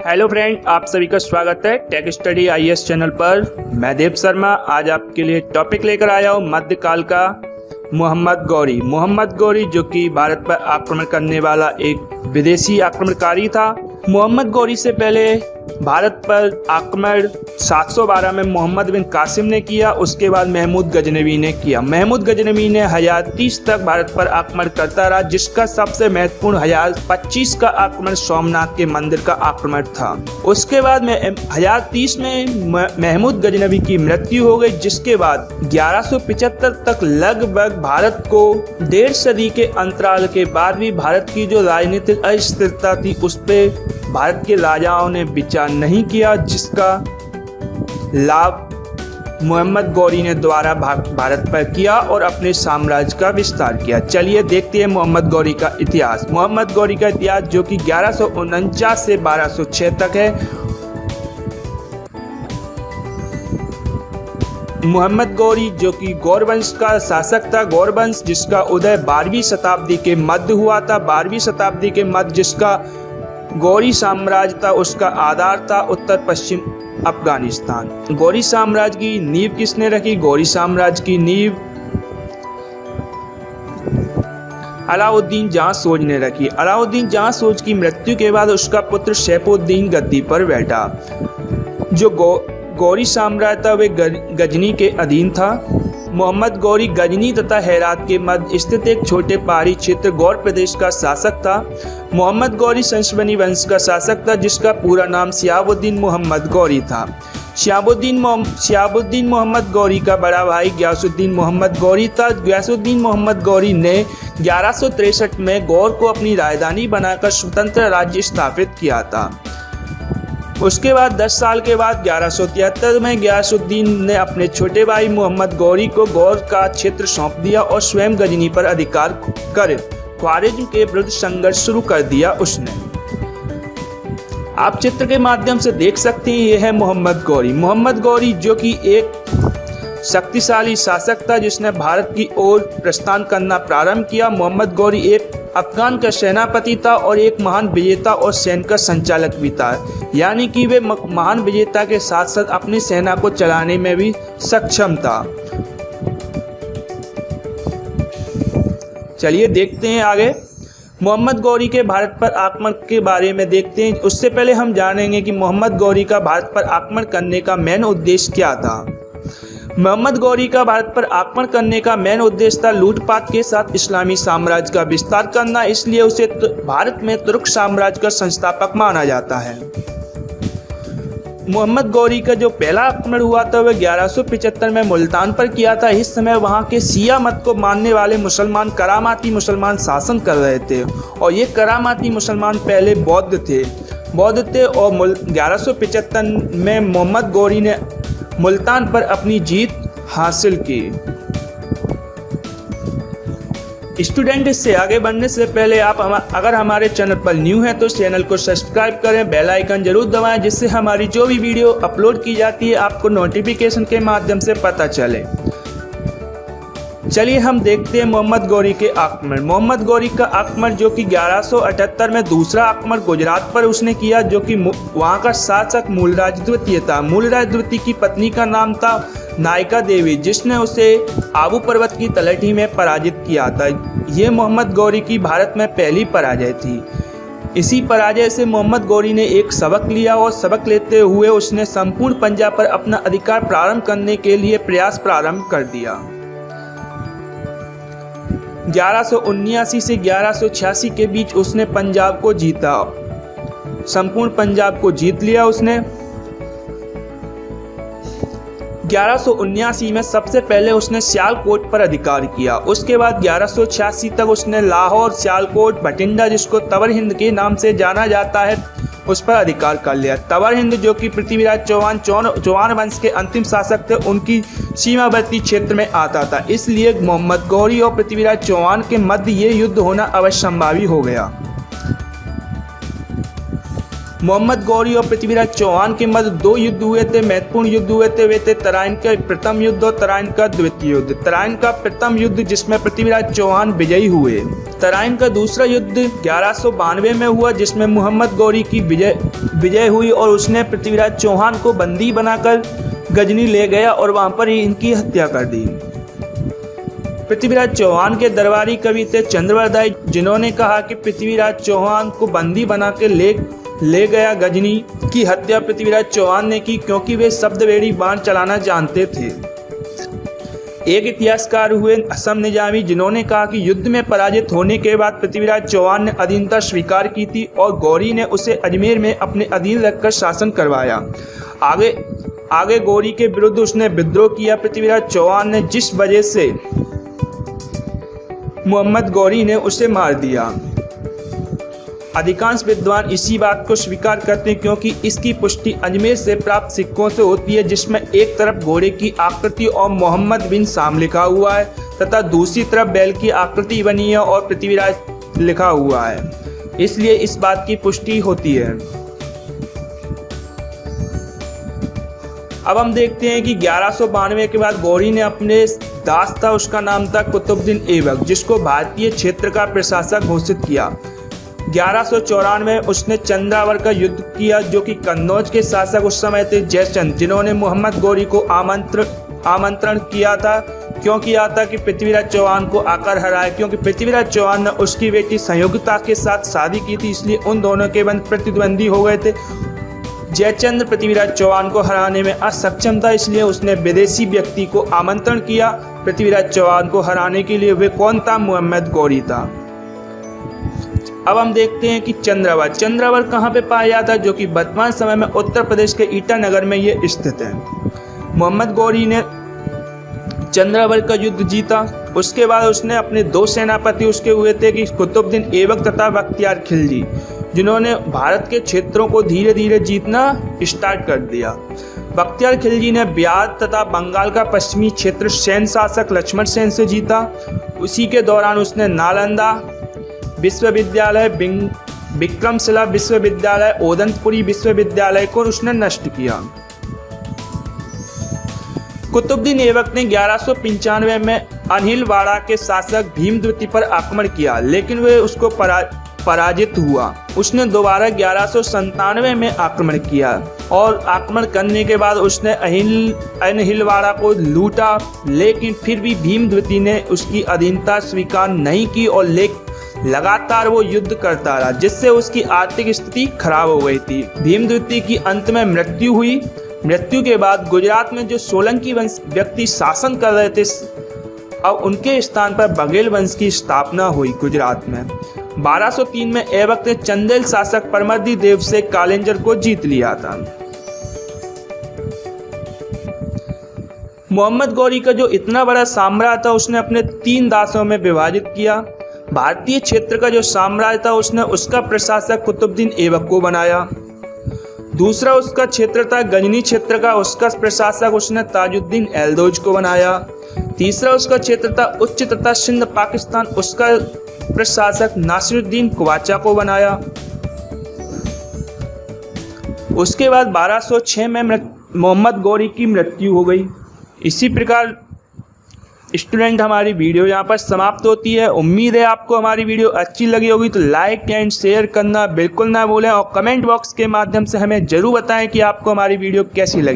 Hello friend, आप सभी का स्वागत है टेक स्टडी आईएएस चैनल पर। मैं देव शर्मा आज आपके लिए टॉपिक लेकर आया हूँ मध्यकाल का मोहम्मद गौरी। मोहम्मद गौरी जो कि भारत पर आक्रमण करने वाला एक विदेशी आक्रमणकारी था। मोहम्मद गौरी से पहले भारत पर आक्रमण 712 में मोहम्मद बिन कासिम ने किया, उसके बाद महमूद गजनवी ने किया। महमूद गजनवी ने 1030 तक भारत पर आक्रमण करता रहा, जिसका सबसे महत्वपूर्ण 1025 का आक्रमण सोमनाथ के मंदिर का आक्रमण था। उसके बाद में 1030 में महमूद गजनवी की मृत्यु हो गई, जिसके बाद 1175 तक लगभग भारत को 1.5 सदी के अंतराल के बाद भी भारत की जो राजनीतिक अस्थिरता थी उस पर भारत के राजाओं ने विचार नहीं किया, जिसका लाभ मोहम्मद गौरी ने द्वारा भारत पर किया और अपने साम्राज्य का विस्तार किया। चलिए देखते हैं मोहम्मद गौरी का इतिहास। मोहम्मद गौरी का इतिहास जो कि 1149 से 1206 तक है। मोहम्मद गौरी जो कि गौर वंश का शासक था। गौर वंश जिसका उदय 12वीं शताब्दी के मध्य हुआ था। 12वीं शताब्दी के मध्य जिसका गौरी साम्राज्य था, उसका आधार था उत्तर पश्चिम अफगानिस्तान। गौरी साम्राज्य की नींव किसने रखी? गौरी साम्राज्य की नींव अलाउद्दीन जहां सोज ने रखी। अलाउद्दीन जहां सोज की मृत्यु के बाद उसका पुत्र सैफुद्दीन गद्दी पर बैठा। जो गौरी साम्राज्य था वे गजनी के अधीन था। मोहम्मद गौरी गजनी तथा हेरात के मध्य स्थित एक छोटे पहाड़ी क्षेत्र गौर प्रदेश का शासक था। मोहम्मद गौरी संशबनी वंश का शासक था, जिसका पूरा नाम शिहाबुद्दीन मोहम्मद गौरी था। शिहाबुद्दीन मोहम्मद गौरी का बड़ा भाई गयासुद्दीन मोहम्मद गौरी था। गयासुद्दीन मोहम्मद गौरी ने 1163 में गौर को अपनी राजधानी बनाकर स्वतंत्र राज्य स्थापित किया था। उसके बाद 10 साल के बाद 1173 में गयासुद्दीन ने अपने छोटे भाई मोहम्मद गौरी को गौर का क्षेत्र सौंप दिया और स्वयं गजनी पर अधिकार कर ख्वारिज्म के विरुद्ध संघर्ष शुरू कर दिया। उसने आप चित्र के माध्यम से देख सकते हैं, यह है मोहम्मद गौरी। मोहम्मद गौरी जो कि एक शक्तिशाली शासक था जिसने भारत की ओर प्रस्थान करना प्रारंभ किया। मोहम्मद गौरी एक अफगान का सेनापति था और एक महान विजेता और सैन्य का संचालक भी था, यानी कि वे महान विजेता के साथ साथ अपनी सेना को चलाने में भी सक्षम था। चलिए देखते हैं आगे मोहम्मद गौरी के भारत पर आक्रमण के बारे में देखते हैं। उससे पहले हम जानेंगे कि मोहम्मद गौरी का भारत पर आक्रमण करने का मेन उद्देश्य क्या था। मोहम्मद गौरी का भारत पर आक्रमण करने का मेन उद्देश्य था लूटपाट के साथ इस्लामी साम्राज्य का विस्तार करना, इसलिए उसे भारत में तुर्क साम्राज्य का संस्थापक माना जाता है। मोहम्मद गौरी का जो पहला आक्रमण हुआ था वह 1175 में मुल्तान पर किया था। इस समय वहां के शिया मत को मानने वाले मुसलमान करामाती मुसलमान शासन कर रहे थे और ये करामाती मुसलमान पहले बौद्ध थे और 1175 में मोहम्मद गौरी ने मुल्तान पर अपनी जीत हासिल की। स्टूडेंट, इससे आगे बढ़ने से पहले आप अगर हमारे चैनल पर न्यू हैं तो चैनल को सब्सक्राइब करें, बेल आइकन जरूर दबाएं, जिससे हमारी जो भी वीडियो अपलोड की जाती है आपको नोटिफिकेशन के माध्यम से पता चले। चलिए हम देखते हैं मोहम्मद गौरी के आक्रमण। मोहम्मद गौरी का आक्रमण जो कि 1178 में दूसरा आक्रमण गुजरात पर उसने किया, जो कि वहां का शासक मूलराज द्वितीय था। मूलराज द्वितीय की पत्नी का नाम था नायका देवी, जिसने उसे आबू पर्वत की तलहटी में पराजित किया था। यह मोहम्मद गौरी की भारत में पहली पराजय थी। इसी पराजय से मोहम्मद गौरी ने एक सबक लिया और सबक लेते हुए उसने संपूर्ण पंजाब पर अपना अधिकार प्रारंभ करने के लिए प्रयास प्रारंभ कर दिया। 1179 से 1186 के बीच उसने पंजाब को जीता, संपूर्ण पंजाब को जीत लिया उसने। 1179 में सबसे पहले उसने सियालकोट पर अधिकार किया। उसके बाद 1186 तक उसने लाहौर, सियालकोट, भटिंडा जिसको तवर हिंद के नाम से जाना जाता है उस पर अधिकार कर लिया। तवर हिंद जो कि पृथ्वीराज चौहान वंश के अंतिम शासक थे, उनकी सीमावर्ती क्षेत्र में आता था, इसलिए मोहम्मद गौरी और पृथ्वीराज चौहान के मध्य ये युद्ध होना अवश्यंभावी हो गया। मोहम्मद गौरी और पृथ्वीराज चौहान के मध्य 2 युद्ध हुए थे, महत्वपूर्ण युद्ध हुए थे। वे थे तराइन का प्रथम युद्ध और तराइन का द्वितीय युद्ध। तराइन का प्रथम युद्ध जिसमें पृथ्वीराज चौहान विजयी हुए। तराइन का दूसरा युद्ध 1192 में हुआ जिसमें मोहम्मद गौरी की विजय हुई और उसने पृथ्वीराज चौहान को बंदी बनाकर गजनी ले गया और वहां पर ही इनकी हत्या कर दी। पृथ्वीराज चौहान के दरबारी कवि थे चंद्रवरदाई, जिन्होंने कहा कि पृथ्वीराज चौहान को बंदी बना के ले गया। गजनी की हत्या पृथ्वीराज चौहान ने की क्योंकि वे शब्दवेड़ी बाण चलाना जानते थे। एक इतिहासकार हुए असम निजामी, जिन्होंने कहा कि युद्ध में पराजित होने के बाद पृथ्वीराज चौहान ने अधीनता स्वीकार की थी और गौरी ने उसे अजमेर में अपने अधीन रखकर शासन करवाया। आगे गौरी के विरुद्ध उसने विद्रोह किया। पृथ्वीराज चौहान ने जिस वजह से मोहम्मद गौरी ने उसे मार दिया। अधिकांश विद्वान इसी बात को स्वीकार करते हैं क्योंकि इसकी पुष्टि अजमेर से प्राप्त सिक्कों से होती है, जिसमें एक तरफ घोड़े की आकृति और मोहम्मद बिन शाम लिखा हुआ है तथा दूसरी तरफ बैल की आकृति बनी है और पृथ्वीराज लिखा हुआ है। इसलिए इस बात की पुष्टि होती है। अब हम देखते हैं कि 1192 के बाद गौरी ने अपने दास था, उसका नाम था कुतुबुद्दीन ऐबक, जिसको भारतीय क्षेत्र का प्रशासक घोषित किया। 1194 में उसने चंद्रावर का युद्ध किया, जो कि कन्नौज के शासक उस समय थे जयचंद, जिन्होंने मोहम्मद गौरी को आमंत्रण किया था कि पृथ्वीराज चौहान को आकर हराए। क्योंकि पृथ्वीराज चौहान ने उसकी बेटी संयुक्ता के साथ शादी की थी, इसलिए उन दोनों के प्रतिद्वंदी हो गए थे। जयचंद पृथ्वीराज चौहान को हराने में असक्षम था, इसलिए उसने विदेशी व्यक्ति को आमंत्रण किया पृथ्वीराज चौहान को हराने के लिए। वे कौन था? मोहम्मद गौरी था। अब हम देखते हैं कि चंद्रावर कहाँ पे पाया जाता है, जो कि वर्तमान समय में उत्तर प्रदेश के ईटानगर में ये स्थित है। मोहम्मद गौरी ने चंद्रावर का युद्ध जीता। उसके बाद उसने अपने 2 सेनापति उसके हुए थे कि कुतुबुद्दीन ऐबक तथा बख्तियार खिलजी, जिन्होंने भारत के क्षेत्रों को धीरे धीरे जीतना स्टार्ट कर दिया। बख्तियार खिलजी ने बिहार तथा बंगाल का पश्चिमी क्षेत्र सैन्य शासक लक्ष्मण सेन से जीता। उसी के दौरान उसने नालंदा विश्वविद्यालय, विक्रमशिला विश्वविद्यालय, ओदंतपुरी विश्वविद्यालय को उसने नष्ट किया। कुतुबुद्दीन ऐबक ने 1195 में अनिलवाड़ा के शासक भीमद्वितीय पर आक्रमण किया, लेकिन वे उसको पराजित हुआ। उसने दोबारा 1197 में आक्रमण किया और आक्रमण करने के बाद उसने अनिलवाड़ा को लूटा, लेकिन फिर भी भीमद्वितीय ने उसकी अधीनता स्वीकार नहीं की और लगातार वो युद्ध करता रहा, जिससे उसकी आर्थिक स्थिति खराब हो गई थी। भीमद्वितीय की अंत में मृत्यु हुई। मृत्यु के बाद गुजरात में जो सोलंकी वंश व्यक्ति शासन कर रहे थे, अब उनके स्थान पर बघेल वंश की स्थापना हुई गुजरात में। 1203 में ऐबक ने चंदेल शासक परमर्दी देव से कालेंजर को जीत लिया था। मोहम्मद गौरी का जो इतना बड़ा साम्राज्य था, उसने अपने 3 दासों में विभाजित किया। भारतीय क्षेत्र का जो साम्राज्य था, उसने उसका प्रशासक कुतुबुद्दीन ऐबक को बनाया। दूसरा उसका क्षेत्र था गजनी क्षेत्र का, उसका प्रशासक उसने ताजुद्दीन एल्दोज को बनाया। तीसरा उसका क्षेत्र था उच्च तथा सिंध पाकिस्तान, उसका प्रशासक नासिरुद्दीन कुवाचा को बनाया। उसके बाद 1206 में मोहम्मद गौरी की मृत्यु हो गई। इसी प्रकार स्टूडेंट हमारी वीडियो यहाँ पर समाप्त होती है। उम्मीद है आपको हमारी वीडियो अच्छी लगी होगी, तो लाइक एंड शेयर करना बिल्कुल ना भूलें और कमेंट बॉक्स के माध्यम से हमें ज़रूर बताएं कि आपको हमारी वीडियो कैसी लगी।